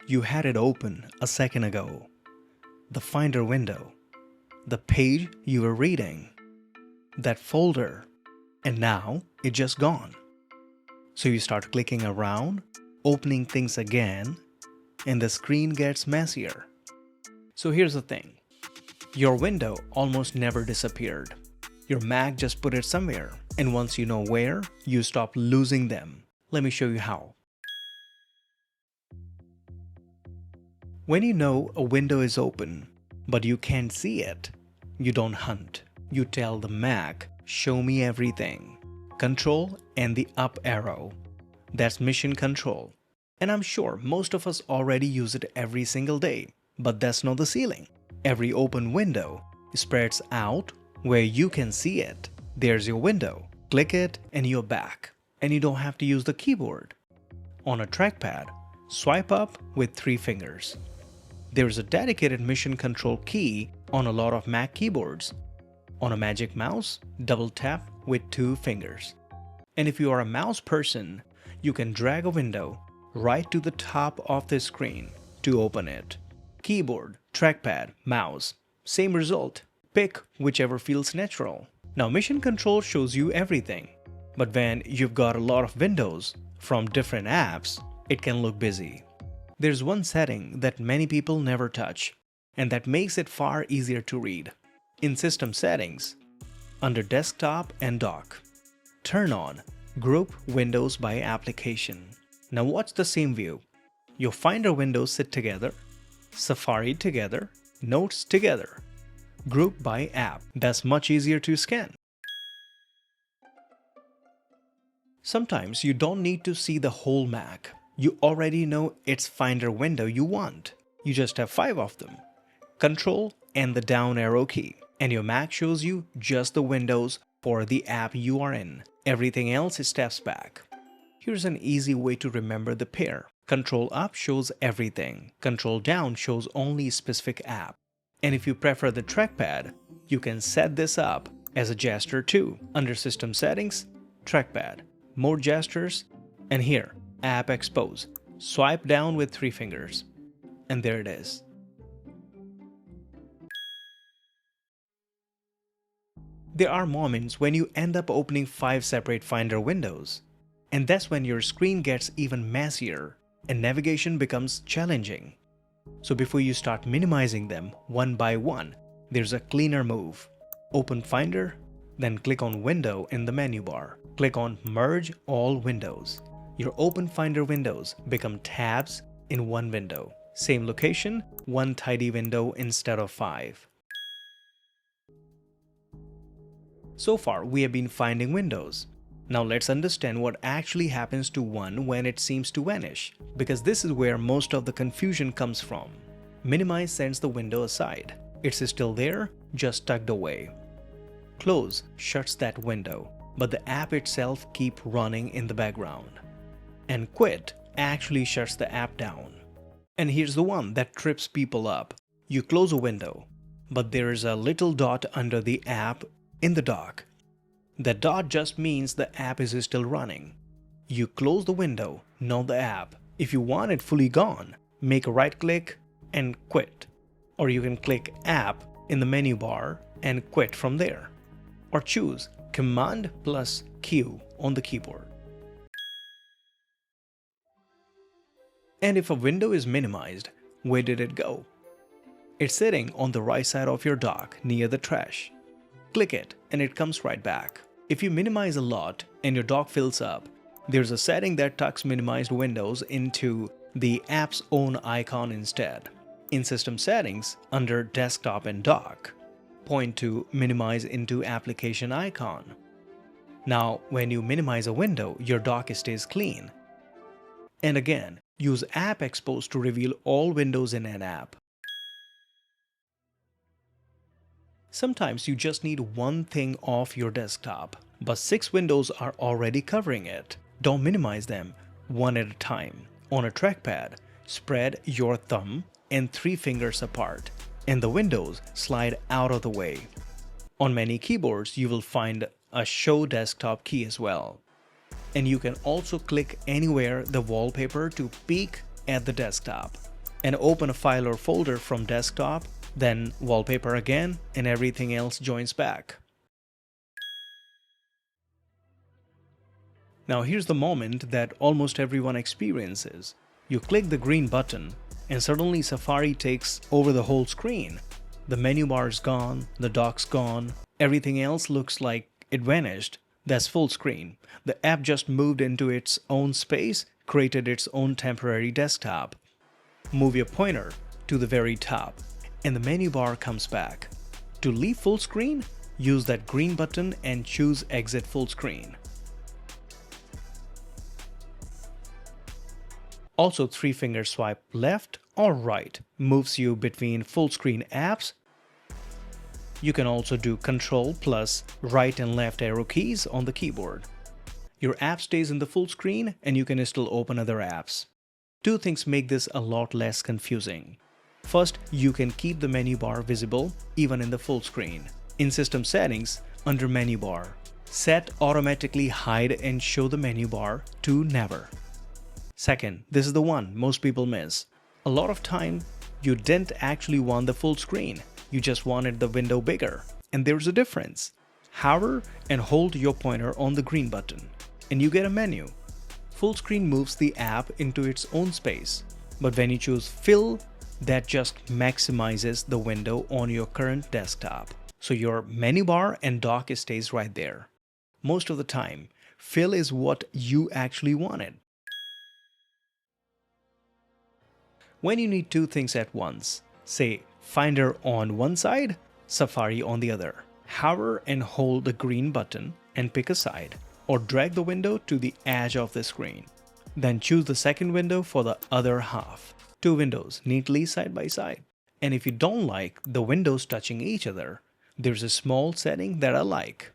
You had it open a second ago. The Finder window, the page you were reading, that folder, and now it's just gone. So you start clicking around, opening things again, and the screen gets messier. So here's the thing. Your window almost never disappeared. Your Mac just put it somewhere, and once you know where, you stop losing them. Let me show you how. When you know a window is open, but you can't see it, you don't hunt. You tell the Mac, show me everything. Control and the up arrow. That's mission control. And I'm sure most of us already use it every single day, but that's not the ceiling. Every open window spreads out where you can see it. There's your window. Click it and you're back. And you don't have to use the keyboard. On a trackpad, swipe up with 3 fingers. There's a dedicated mission control key on a lot of Mac keyboards. On a Magic Mouse, double tap with 2 fingers. And if you are a mouse person, you can drag a window right to the top of the screen to open it. Keyboard, trackpad, mouse, same result. Pick whichever feels natural. Now mission control shows you everything, but when you've got a lot of windows from different apps, it can look busy. There's one setting that many people never touch, and that makes it far easier to read. In System Settings, under Desktop and Dock, turn on Group Windows by Application. Now watch the same view. Your Finder windows sit together, Safari together, Notes together. Group by app. That's much easier to scan. Sometimes you don't need to see the whole Mac. You already know its Finder window you want. You just have 5 of them. Control and the down arrow key. And your Mac shows you just the windows for the app you are in. Everything else steps back. Here's an easy way to remember the pair. Control up shows everything. Control down shows only a specific app. And if you prefer the trackpad, you can set this up as a gesture too. Under System Settings, Trackpad, More Gestures, and here, App Expose. Swipe down with 3 fingers. And there it is. There are moments when you end up opening 5 separate Finder windows. And that's when your screen gets even messier and navigation becomes challenging. So before you start minimizing them one by one, there's a cleaner move. Open Finder, then click on Window in the menu bar. Click on Merge All Windows. Your Open Finder windows become tabs in one window. Same location, one tidy window instead of 5. So far, we have been finding windows. Now let's understand what actually happens to one when it seems to vanish, because this is where most of the confusion comes from. Minimize sends the window aside. It's still there, just tucked away. Close shuts that window, but the app itself keeps running in the background. And Quit actually shuts the app down. And here's the one that trips people up. You close a window, but there is a little dot under the app in the dock. That dot just means the app is still running. You close the window, not the app. If you want it fully gone, make a right click and quit. Or you can click App in the menu bar and quit from there. Or choose Command plus Q on the keyboard. And if a window is minimized, where did it go? It's sitting on the right side of your dock near the trash. Click it and it comes right back. If you minimize a lot and your dock fills up, there's a setting that tucks minimized windows into the app's own icon instead. In System Settings, under Desktop and Dock, point to Minimize into Application icon. Now, when you minimize a window, your dock stays clean. And again, use App Expose to reveal all windows in an app. Sometimes you just need one thing off your desktop, but 6 windows are already covering it. Don't minimize them, one at a time. On a trackpad, spread your thumb and 3 fingers apart, and the windows slide out of the way. On many keyboards, you will find a Show Desktop key as well. And you can also click anywhere the wallpaper to peek at the desktop. and open a file or folder from desktop, then wallpaper again, and everything else joins back. Now here's the moment that almost everyone experiences. You click the green button and suddenly Safari takes over the whole screen. The menu bar is gone, the dock's gone, everything else looks like it vanished. That's full screen. The app just moved into its own space, created its own temporary desktop. Move your pointer to the very top and the menu bar comes back. To leave full screen, use that green button and choose Exit Full Screen. Also, 3-finger swipe left or right moves you between full screen apps. You can also do Ctrl plus right and left arrow keys on the keyboard. Your app stays in the full screen and you can still open other apps. Two things make this a lot less confusing. First, you can keep the menu bar visible even in the full screen. In System Settings, under Menu Bar, set Automatically Hide and Show the menu bar to Never. Second, this is the one most people miss. A lot of time, you didn't actually want the full screen. You just wanted the window bigger. And there's a difference. Hover and hold your pointer on the green button, and you get a menu. Full screen moves the app into its own space. But when you choose Fill, that just maximizes the window on your current desktop. So your menu bar and dock stays right there. Most of the time, Fill is what you actually wanted. When you need two things at once, say Finder on one side, Safari on the other, hover and hold the green button and pick a side, or drag the window to the edge of the screen. Then choose the second window for the other half. Two windows neatly side by side. And if you don't like the windows touching each other, there's a small setting that I like.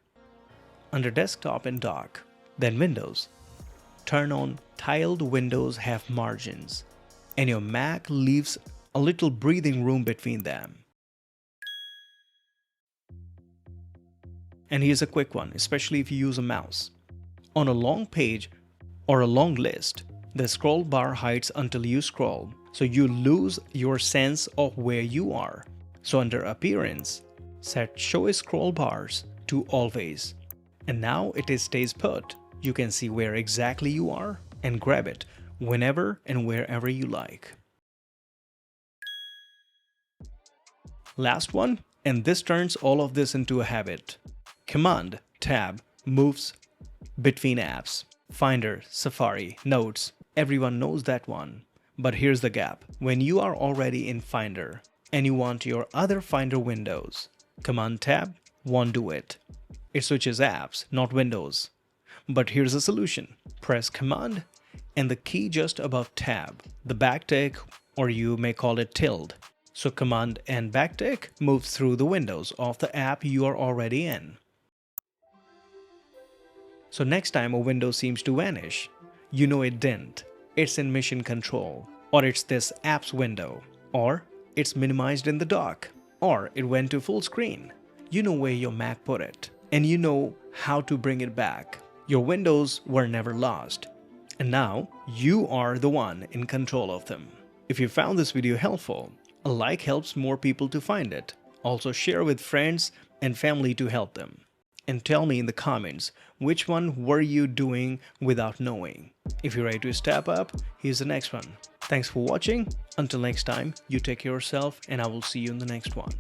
Under Desktop and Dock, then Windows, turn on Tiled Windows Have Margins, and your Mac leaves a little breathing room between them. And here's a quick one, especially if you use a mouse. On a long page or a long list, the scroll bar hides until you scroll, so you lose your sense of where you are. So under Appearance, set Show Scroll Bars to Always. And now it stays put. You can see where exactly you are and grab it whenever and wherever you like. Last one, and this turns all of this into a habit. Command Tab moves between apps. Finder, Safari, Notes, everyone knows that one. But here's the gap. When you are already in Finder and you want your other Finder windows, Command Tab won't do it. It switches apps, not windows. But here's a solution. Press Command and the key just above Tab, the backtick, or you may call it tilde. So Command and backtick moves through the windows of the app you are already in. So next time a window seems to vanish, you know it didn't. It's in Mission Control, or it's this app's window, or it's minimized in the dock, or it went to full screen. You know where your Mac put it, and you know how to bring it back. Your windows were never lost, and now you are the one in control of them. If you found this video helpful, a like helps more people to find it. Also share with friends and family to help them. And tell me in the comments, which one were you doing without knowing? If you're ready to step up, here's the next one. Thanks for watching. Until next time, you take care of yourself and I will see you in the next one.